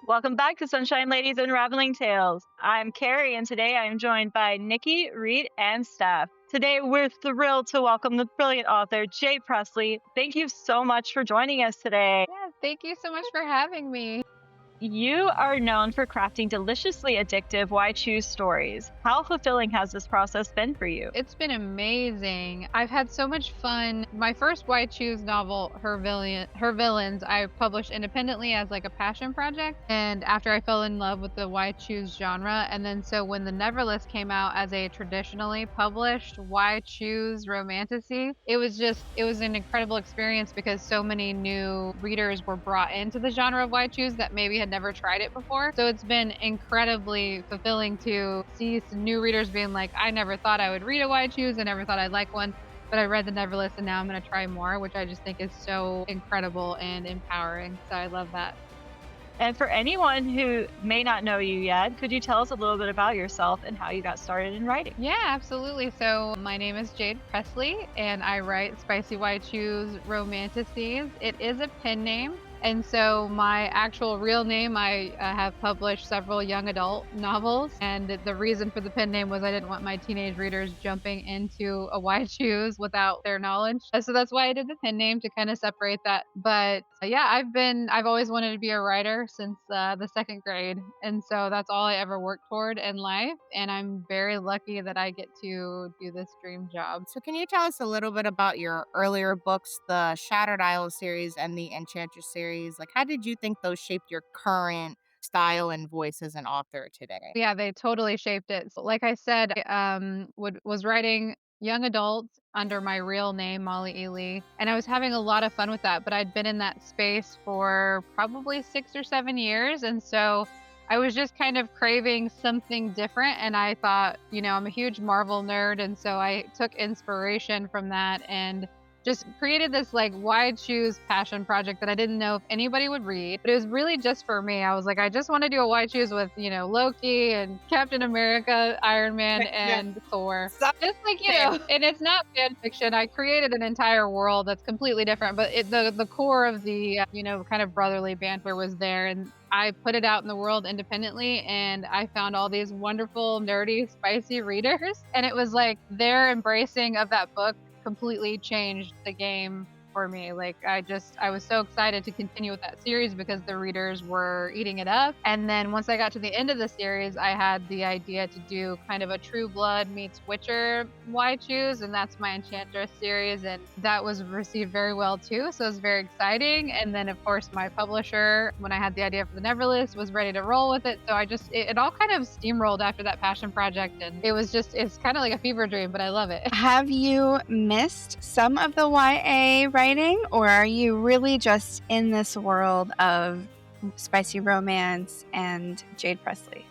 Welcome back to Sunshine Ladies Unraveling Tales. I'm Carrie, and today I'm joined by Nikki, Reed, and Steph. Today, we're thrilled to welcome the brilliant author, Jade Presley. Thank you so much for joining us today. Yeah, thank you so much for having me. You are known for crafting deliciously addictive Why Choose stories. How fulfilling has this process been for you? It's been amazing. I've had so much fun. My first Why Choose novel, Her Villains, I published independently as like a passion project. And after I fell in love with the Why Choose genre, and then so when the Neverlist came out as a traditionally published Why Choose romantasy, it was an incredible experience because so many new readers were brought into the genre of Why Choose that maybe had never tried it before. So it's been incredibly fulfilling to see some new readers being like, I never thought I would read a Why Choose. I never thought I'd like one, but I read the Neverlist and now I'm going to try more, which I just think is so incredible and empowering. So I love that. And for anyone who may not know you yet, could you tell us a little bit about yourself and how you got started in writing? Yeah, absolutely. So my name is Jade Presley and I write spicy Why Choose romantasies. It is a pen name. And so my actual real name, I have published several young adult novels. And the reason for the pen name was I didn't want my teenage readers jumping into a Why Choose without their knowledge. So that's why I did the pen name to kind of separate that. But yeah, I've always wanted to be a writer since the second grade. And so that's all I ever worked toward in life. And I'm very lucky that I get to do this dream job. So, can you tell us a little bit about your earlier books, the Shattered Isle series and the Enchantress series? Like, how did you think those shaped your current style and voice as an author today? Yeah, they totally shaped it. So, like I said, was writing young adults under my real name, Molly Ely, and I was having a lot of fun with that. But I'd been in that space for probably 6 or 7 years, and so I was just kind of craving something different. And I thought, I'm a huge Marvel nerd, and so I took inspiration from that and just created this like Why Choose passion project that I didn't know if anybody would read, but it was really just for me. I was like, I just want to do a Why Choose with, Loki and Captain America, Iron Man, and Thor. Just like, and it's not fan fiction. I created an entire world that's completely different, but the core of the, kind of brotherly banter was there. And I put it out in the world independently and I found all these wonderful, nerdy, spicy readers. And it was like their embracing of that book completely changed the game for me. Like I was so excited to continue with that series because the readers were eating it up. And then once I got to the end of the series, I had the idea to do kind of a True Blood meets Witcher Why Choose, and that's my Enchantress series, and that was received very well too. So it was very exciting. And then of course my publisher, when I had the idea for the Neverlist, was ready to roll with it. So it all kind of steamrolled after that passion project, and it's kind of like a fever dream, but I love it. Have you missed some of the YA writing, or are you really just in this world of spicy romance and Jade Presley?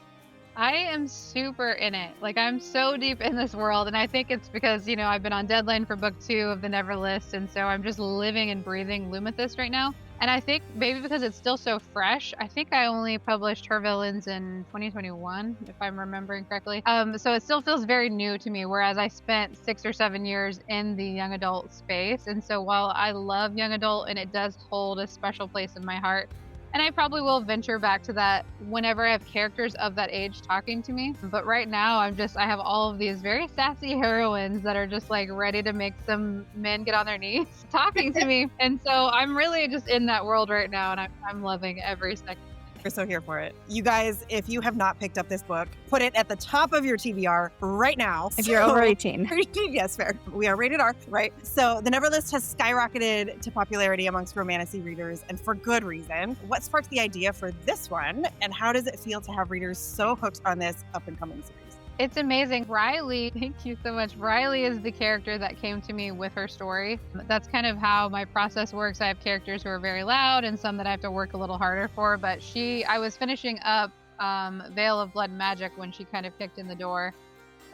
I am super in it. Like I'm so deep in this world, and I think it's because, I've been on deadline for book 2 of the Neverlist, and so I'm just living and breathing Lumithus right now. And I think maybe because it's still so fresh, I think I only published Her Villains in 2021, if I'm remembering correctly. So it still feels very new to me, whereas I spent 6 or 7 years in the young adult space. And so while I love young adult and it does hold a special place in my heart, and I probably will venture back to that whenever I have characters of that age talking to me. But right now, I have all of these very sassy heroines that are just like ready to make some men get on their knees talking to me. And so I'm really just in that world right now, and I'm loving every second. We're so here for it. You guys, if you have not picked up this book, put it at the top of your TBR right now. If you're over 18. Yes, fair. We are rated R, right? So the Neverlist has skyrocketed to popularity amongst romantasy readers, and for good reason. What sparked the idea for this one, and how does it feel to have readers so hooked on this up-and-coming series? It's amazing. Riley, thank you so much. Riley is the character that came to me with her story. That's kind of how my process works. I have characters who are very loud and some that I have to work a little harder for. But I was finishing up Veil of Blood and Magic when she kind of kicked in the door.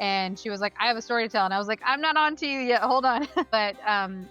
And she was like, I have a story to tell. And I was like, I'm not on to you yet. Hold on. But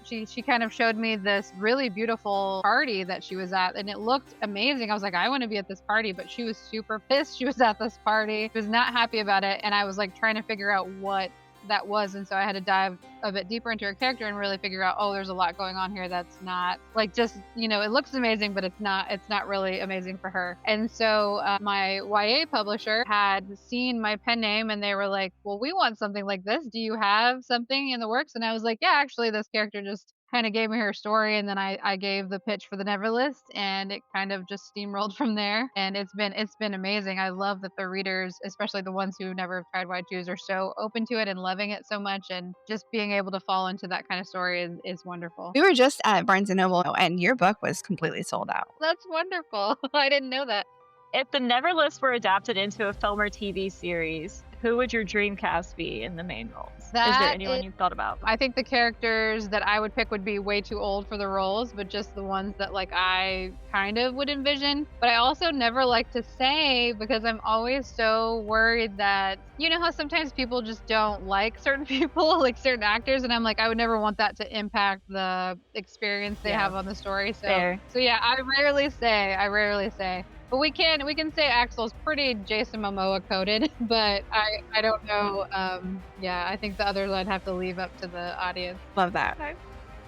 she kind of showed me this really beautiful party that she was at. And it looked amazing. I was like, I want to be at this party. But she was super pissed she was at this party. She was not happy about it. And I was like trying to figure out what that was. And so I had to dive a bit deeper into her character and really figure out, oh, there's a lot going on here that's not like just, it looks amazing, but it's not really amazing for her. And so my YA publisher had seen my pen name and they were like, well, we want something like this. Do you have something in the works? And I was like, yeah, actually, this character just kind of gave me her story, and then I gave the pitch for the Neverlist, and it kind of just steamrolled from there. And it's been amazing. I love that the readers, especially the ones who never have tried White Shoes, are so open to it and loving it so much, and just being able to fall into that kind of story is wonderful. We were just at Barnes & Noble, and your book was completely sold out. That's wonderful. I didn't know that. If the Neverlist were adapted into a film or TV series, who would your dream cast be in the main roles? Is there anyone you've thought about? I think the characters that I would pick would be way too old for the roles, but just the ones that like I kind of would envision. But I also never like to say, because I'm always so worried that, you know how sometimes people just don't like certain people, like certain actors, and I'm like, I would never want that to impact the experience they have on the story. So yeah, I rarely say. But we can say Axel's pretty Jason Momoa coded, but I don't know. I think the others I'd have to leave up to the audience. Love that. Okay.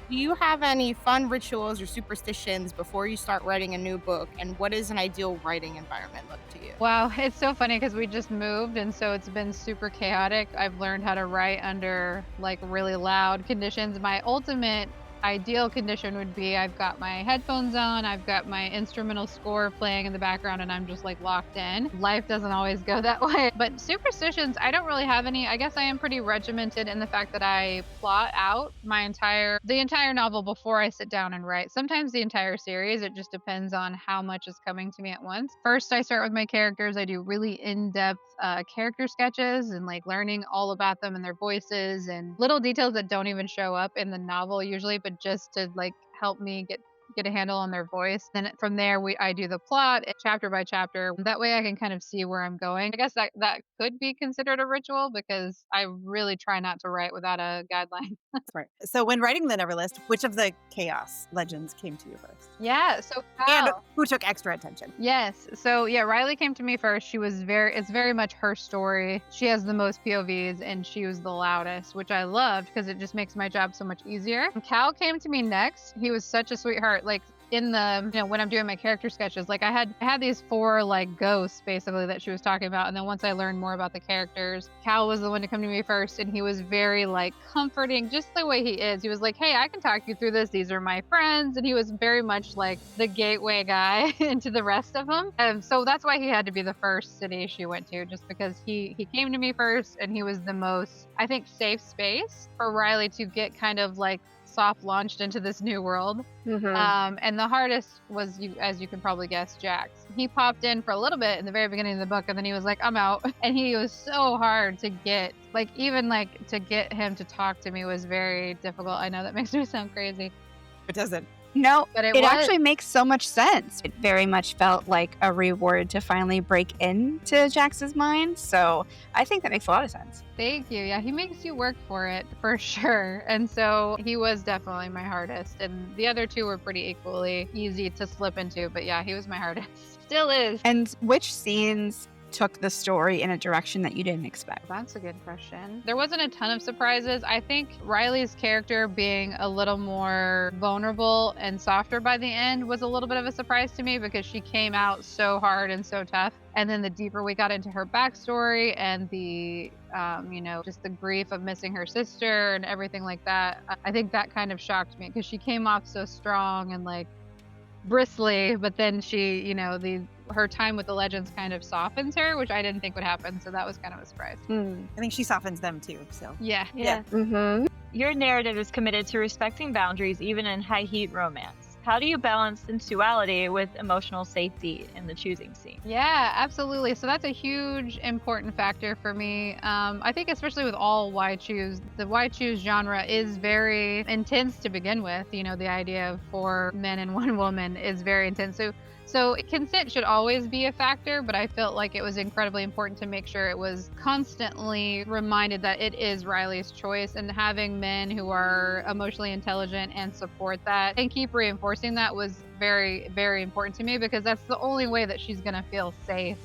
Do you have any fun rituals or superstitions before you start writing a new book? And what does an ideal writing environment look to you? Wow, it's so funny because we just moved, and so it's been super chaotic. I've learned how to write under like really loud conditions. My ultimate ideal condition would be I've got my headphones on, I've got my instrumental score playing in the background, and I'm just like locked in. Life doesn't always go that way. But superstitions, I don't really have any. I guess I am pretty regimented in the fact that I plot out the entire novel before I sit down and write. Sometimes the entire series, it just depends on how much is coming to me at once. First, I start with my characters. I do really in-depth character sketches and like learning all about them and their voices and little details that don't even show up in the novel usually, but just to like help me get a handle on their voice. Then from there I do the plot chapter by chapter. That way I can kind of see where I'm going. I guess that could be considered a ritual because I really try not to write without a guideline. Smart. So when writing the Neverlist, which of the chaos legends came to you first? Yeah, so And who took extra attention? Yes. So yeah, Riley came to me first. It's very much her story. She has the most POVs and she was the loudest, which I loved because it just makes my job so much easier. Cal came to me next. He was such a sweetheart. Like in the, when I'm doing my character sketches, like I had these 4 like ghosts basically that she was talking about. And then once I learned more about the characters, Cal was the one to come to me first. And he was very like comforting, just the way he is. He was like, hey, I can talk you through this. These are my friends. And he was very much like the gateway guy into the rest of them. And so that's why he had to be the first city she went to, just because he came to me first and he was the most, I think, safe space for Riley to get kind of like soft launched into this new world. And the hardest was, as you can probably guess, Jax. He popped in for a little bit in the very beginning of the book, and then he was like, I'm out. And he was so hard to get, like, even like to get him to talk to me was very difficult. I know that makes me sound crazy. It doesn't. No, But it actually makes so much sense. It very much felt like a reward to finally break into Jax's mind. So I think that makes a lot of sense. Thank you. Yeah, he makes you work for it for sure. And so he was definitely my hardest. And the other 2 were pretty equally easy to slip into. But yeah, he was my hardest. Still is. And which scenes took the story in a direction that you didn't expect? That's a good question. There wasn't a ton of surprises. I think Riley's character being a little more vulnerable and softer by the end was a little bit of a surprise to me because she came out so hard and so tough. And then the deeper we got into her backstory and the, just the grief of missing her sister and everything like that, I think that kind of shocked me because she came off so strong and like bristly, but then she, her time with the legends kind of softens her, which I didn't think would happen. So that was kind of a surprise. I think she softens them too. So yeah. Your narrative is committed to respecting boundaries even in high heat romance. How do you balance sensuality with emotional safety in the choosing scene? Yeah, absolutely. So that's a huge important factor for me. I think especially with all Y Choose, the Y Choose genre is very intense to begin with. The idea of 4 men and 1 woman is very intense. So consent should always be a factor, but I felt like it was incredibly important to make sure it was constantly reminded that it is Riley's choice, and having men who are emotionally intelligent and support that and keep reinforcing that was very, very important to me because that's the only way that she's going to feel safe,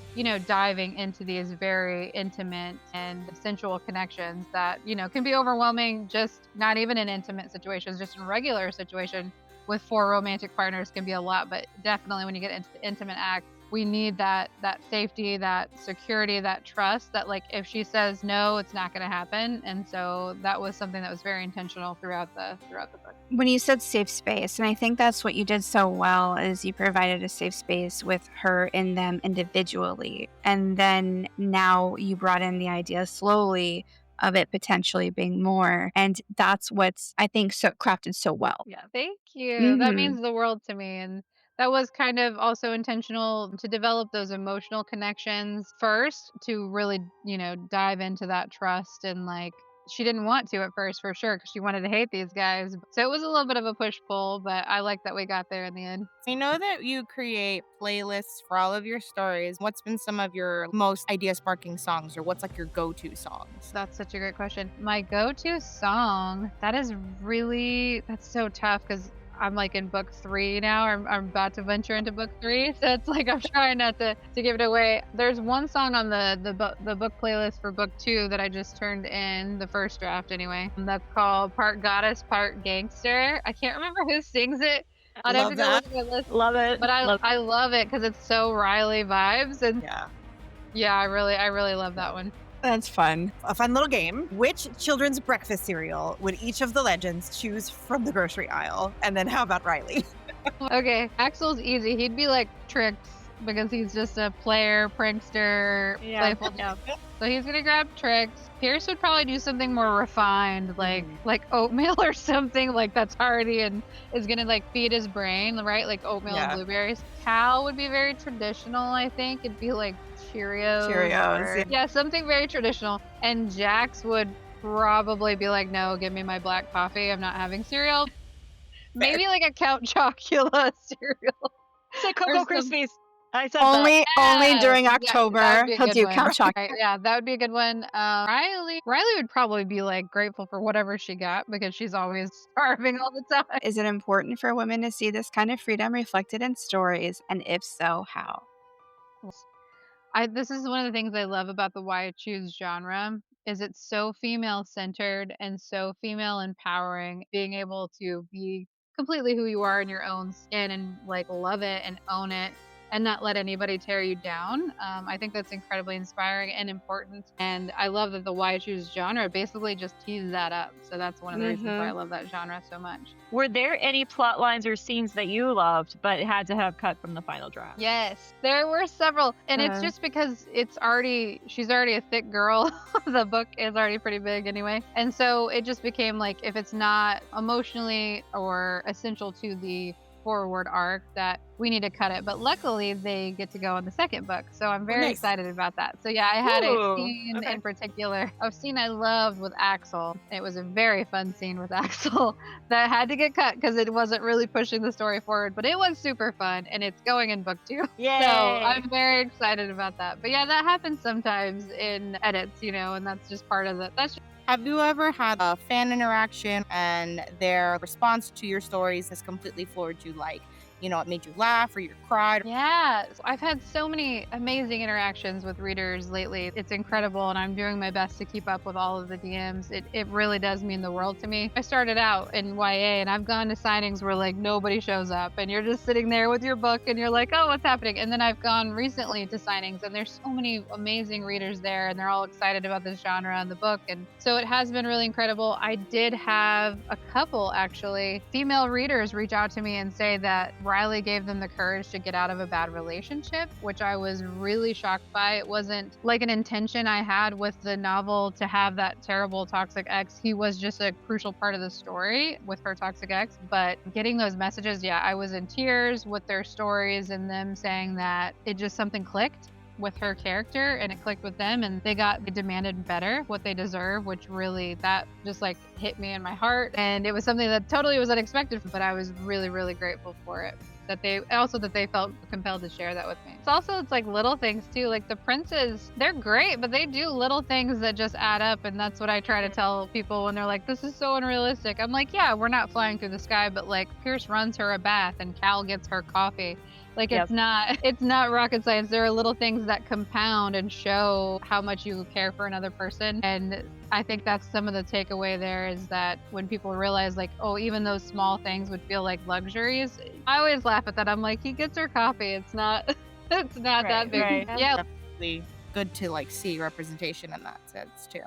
diving into these very intimate and sensual connections that, can be overwhelming, just not even in intimate situations, just in regular situation with 4 romantic partners can be a lot, but definitely when you get into the intimate act, we need that safety, that security, that trust that like if she says no, it's not going to happen. And so that was something that was very intentional throughout the book. When you said safe space, and I think that's what you did so well, is you provided a safe space with her in them individually. And then now you brought in the idea slowly of it potentially being more. And that's what's, I think, so crafted so well. Yeah, thank you. That Mhm. means the world to me. And that was kind of also intentional to develop those emotional connections first to really, dive into that trust. And like, she didn't want to at first for sure because she wanted to hate these guys. So it was a little bit of a push pull, but I like that we got there in the end. I know that you create playlists for all of your stories. What's been some of your most idea sparking songs, or what's like your go-to songs? That's such a great question. My go-to song, that's so tough because I'm like in book 3 now. I'm about to venture into book 3, so it's like I'm trying not to give it away. There's one song on the book playlist for book 2 that I just turned in, the first draft anyway. That's called Part Goddess, Part Gangster. I can't remember who sings it. I'd have to go look at my list. Love it. But I love it because it's so Riley vibes, and yeah, I really love that one. That's fun. A fun little game. Which children's breakfast cereal would each of the legends choose from the grocery aisle? And then how about Riley? Okay, Axel's easy. He'd be like Trix because he's just a player, prankster, playful. Yeah. So he's gonna grab Trix. Pierce would probably do something more refined, like oatmeal or something like that's hearty and is gonna like feed his brain, right? Like oatmeal and blueberries. Cal would be very traditional, I think. It'd be like Cheerios. Yeah, something very traditional. And Jax would probably be like, no, give me my black coffee. I'm not having cereal. Maybe like a Count Chocula cereal. Say Cocoa Krispies. I said Only during Yeah, October that would be a he'll good do one. Count Chocula. Right, yeah, that would be a good one. Riley would probably be like grateful for whatever she got because she's always starving all the time. Is it important for women to see this kind of freedom reflected in stories? And if so, how? This is one of the things I love about the Why I Choose genre is it's so female centered and so female empowering, being able to be completely who you are in your own skin and like love it and own it and not let anybody tear you down. I think that's incredibly inspiring and important. And I love that the Why I Choose genre basically just teases that up. So that's one of the reasons why I love that genre so much. Were there any plot lines or scenes that you loved but had to have cut from the final draft? Yes, there were several. And it's just because she's already a thick girl. The book is already pretty big anyway. And so it just became like, if it's not emotionally or essential to the forward arc, that we need to cut it. But luckily they get to go in the second book, so I'm very excited about that. So yeah, I had a scene in particular, a scene I loved with Axel. It was a very fun scene with Axel that had to get cut because it wasn't really pushing the story forward, but it was super fun and it's going in book 2. Yay! So I'm very excited about that. But yeah, that happens sometimes in edits, and that's just part of it. Have you ever had a fan interaction and their response to your stories has completely floored you? Like, it made you laugh or you cried? Yeah, I've had so many amazing interactions with readers lately. It's incredible, and I'm doing my best to keep up with all of the DMs. It really does mean the world to me. I started out in YA, and I've gone to signings where like nobody shows up, and you're just sitting there with your book, and you're like, oh, what's happening? And then I've gone recently to signings, and there's so many amazing readers there, and they're all excited about this genre and the book, and so it has been really incredible. I did have a couple, actually, female readers reach out to me and say that Riley gave them the courage to get out of a bad relationship, which I was really shocked by. It wasn't like an intention I had with the novel to have that terrible toxic ex. He was just a crucial part of the story with her toxic ex. But getting those messages, I was in tears with their stories and them saying that it just something clicked with her character and it clicked with them and they demanded better, what they deserve, which really, that just like hit me in my heart. And it was something that totally was unexpected, but I was really, really grateful for it. that they felt compelled to share that with me. It's like little things too. Like the princes, they're great, but they do little things that just add up. And that's what I try to tell people when they're like, this is so unrealistic. I'm like, yeah, we're not flying through the sky, but like Pierce runs her a bath and Cal gets her coffee. Like it's not rocket science. There are little things that compound and show how much you care for another person. And I think that's some of the takeaway there, is that when people realize like, oh, even those small things would feel like luxuries. I always laugh at that. I'm like, he gets her coffee. It's not that big. Right. Yeah. Definitely good to like see representation in that sense too.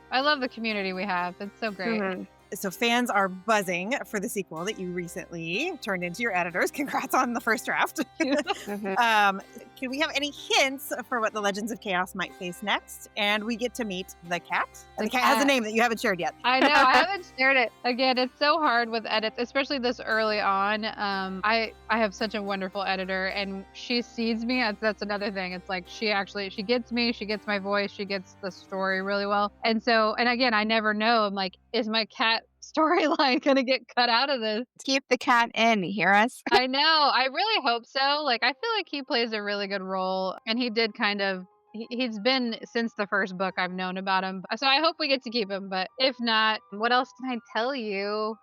I love the community we have. It's so great. Mm-hmm. So fans are buzzing for the sequel that you recently turned into your editors. Congrats on the first draft. Can we have any hints for what the Legends of Chaos might face next? And we get to meet the cat. And the cat has a name that you haven't shared yet. I know, I haven't shared it. Again, it's so hard with edits, especially this early on. I have such a wonderful editor, and she sees me. That's another thing. It's like she gets me, she gets my voice, she gets the story really well. And again, I never know. I'm like, is my cat storyline gonna get cut out of this? Keep the cat in, you hear us? I know. I really hope so. Like, I feel like he plays a really good role, and he did kind of. He's been since the first book I've known about him. So I hope we get to keep him. But if not, what else can I tell you?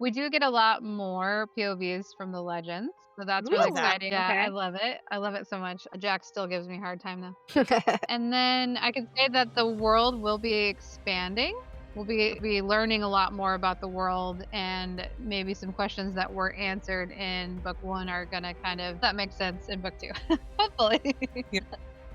We do get a lot more POVs from the Legends. So that's really exciting. Yeah, okay. I love it. I love it so much. Jack still gives me a hard time though. And then I can say that the world will be expanding. We'll be learning a lot more about the world, and maybe some questions that were answered in book 1 are gonna that makes sense in book 2. Hopefully.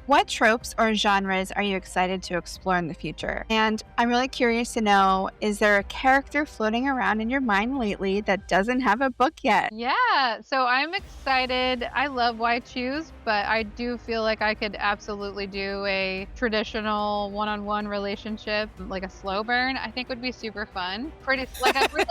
What tropes or genres are you excited to explore in the future? And I'm really curious to know, is there a character floating around in your mind lately that doesn't have a book yet? Yeah, so I'm excited. I love Why Choose, but I do feel like I could absolutely do a traditional one-on-one relationship, like a slow burn. I think would be super fun. Pretty like a real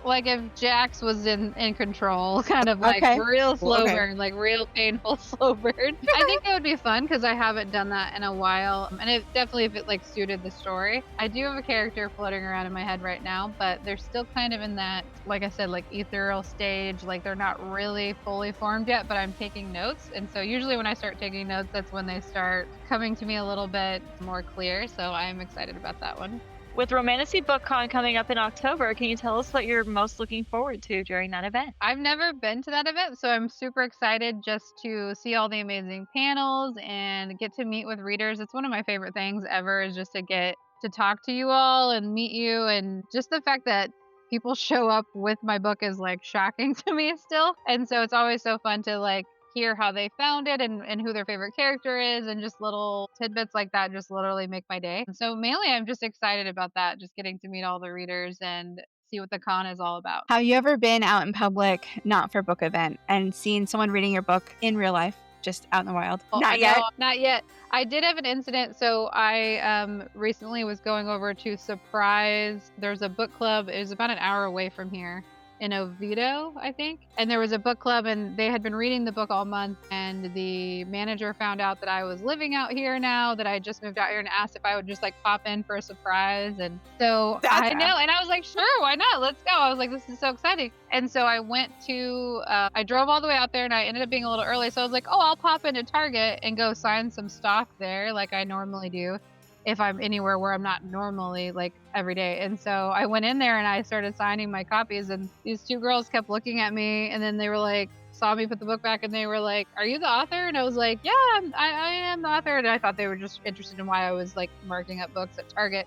like if Jax was in control, kind of like real slow burn, like real painful slow burn. I think it would be fun because I haven't done that in a while, and it definitely, if it like suited the story. I do have a character floating around in my head right now, but they're still kind of in that, like I said, like ethereal stage. Like they're not really fully formed yet, but I'm taking notes, and so usually when I start taking notes, that's when they start coming to me a little bit more clear. So I'm excited about that one. With Romantasy BookCon coming up in October, can you tell us what you're most looking forward to during that event? I've never been to that event, so I'm super excited just to see all the amazing panels and get to meet with readers. It's one of my favorite things ever, is just to get to talk to you all and meet you, and just the fact that people show up with my book is like shocking to me still. And so it's always so fun to like hear how they found it and who their favorite character is, and just little tidbits like that just literally make my day. So mainly I'm just excited about that, just getting to meet all the readers and see what the con is all about. Have you ever been out in public, not for book event, and seen someone reading your book in real life, just out in the wild? Not yet. Not yet. I did have an incident. So I recently was going over to Surprise. There's a book club. It was about an hour away from here, in Oviedo, I think. And there was a book club, and they had been reading the book all month, and the manager found out that I was living out here now, that I just moved out here, and asked if I would just like pop in for a surprise. And so I know, and I was like, sure, why not? Let's go. I was like, this is so exciting. And so I went to, I drove all the way out there, and I ended up being a little early. So I was like, oh, I'll pop into Target and go sign some stock there like I normally do, if I'm anywhere where I'm not normally like every day. And so I went in there and I started signing my copies, and these two girls kept looking at me, and then they were like, saw me put the book back, and they were like, are you the author? And I was like, yeah, I am the author. And I thought they were just interested in why I was like marking up books at Target.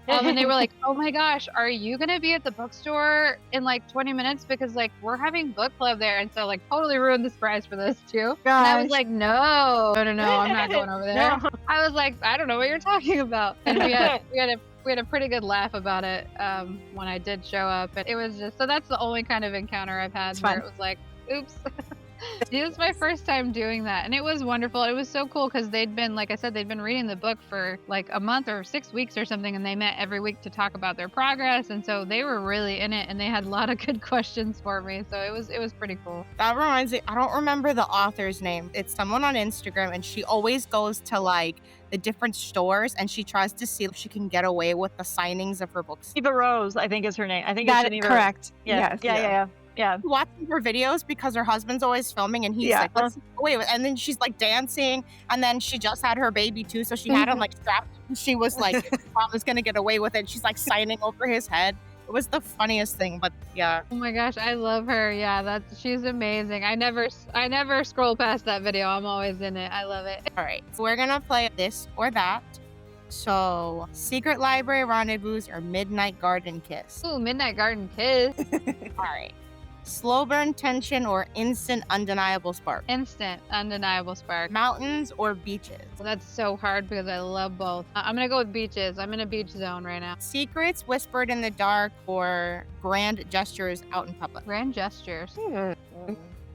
And they were like, oh my gosh, are you going to be at the bookstore in like 20 minutes? Because like we're having book club there. And so like totally ruined the surprise for those two. And I was like, no, I'm not going over there. No. I was like, I don't know what you're talking about. And we had a pretty good laugh about it when I did show up. And it was just, so that's the only kind of encounter I've had where it was like, oops. It was my first time doing that, and it was wonderful. It was so cool because they'd been, like I said, they'd been reading the book for like a month or 6 weeks or something, and they met every week to talk about their progress, and so they were really in it, and they had a lot of good questions for me. So it was pretty cool. That reminds me, I don't remember the author's name. It's someone on Instagram, and she always goes to like the different stores, and she tries to see if she can get away with the signings of her books. Eva Rose, I think is her name. I think that it's Eva correct. Rose. Yeah. Yes. Yeah. Yeah. watching her videos because her husband's always filming and he's Yeah. like, let's wait. And then she's like dancing. And then she just had her baby too. So she had him like strapped. And she was like, mom is going to get away with it. She's like signing over his head. It was the funniest thing, but yeah. Oh my gosh, I love her. Yeah, she's amazing. I never scroll past that video. I'm always in it. I love it. All right. So we're going to play this or that. So Secret Library Rendezvous or Midnight Garden Kiss. Ooh, Midnight Garden Kiss. All right. Slow burn tension or instant undeniable spark. Instant, undeniable spark. Mountains or beaches. Well, that's so hard because I love both. I'm gonna go with beaches. I'm in a beach zone right now. Secrets whispered in the dark or grand gestures out in public. Grand gestures.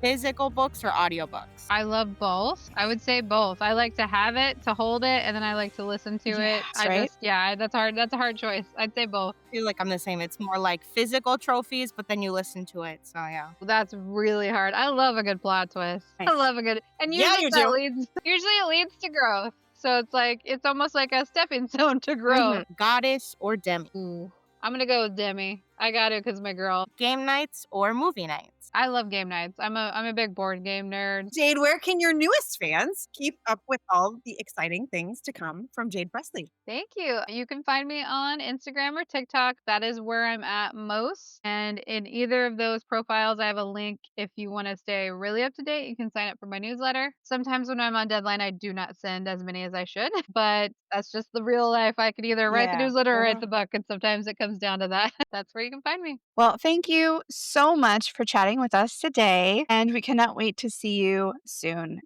Physical books or audiobooks. I love both. I would say both. I like to have it, to hold it, and then I like to listen to it. That's hard. That's a hard choice. I'd say both. I feel like I'm the same. It's more like physical trophies, but then you listen to it. So yeah. That's really hard. I love a good plot twist. Nice. I love a good, and Yeah, usually you do. usually it leads to growth. So it's almost like a stepping stone to growth. Goddess or Demi. Ooh, I'm gonna go with Demi. I got it because my girl. Game nights or movie nights. I love game nights. I'm a big board game nerd. Jade, where can your newest fans keep up with all the exciting things to come from Jade Presley? Thank you. You can find me on Instagram or TikTok. That is where I'm at most. And in either of those profiles, I have a link. If you want to stay really up to date, you can sign up for my newsletter. Sometimes when I'm on deadline, I do not send as many as I should, but that's just the real life. I could either write the Yeah. newsletter or write the book. And sometimes it comes down to that. That's where you can find me. Well, thank you so much for chatting with us today, and we cannot wait to see you soon.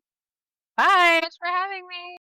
Bye. Thanks for having me.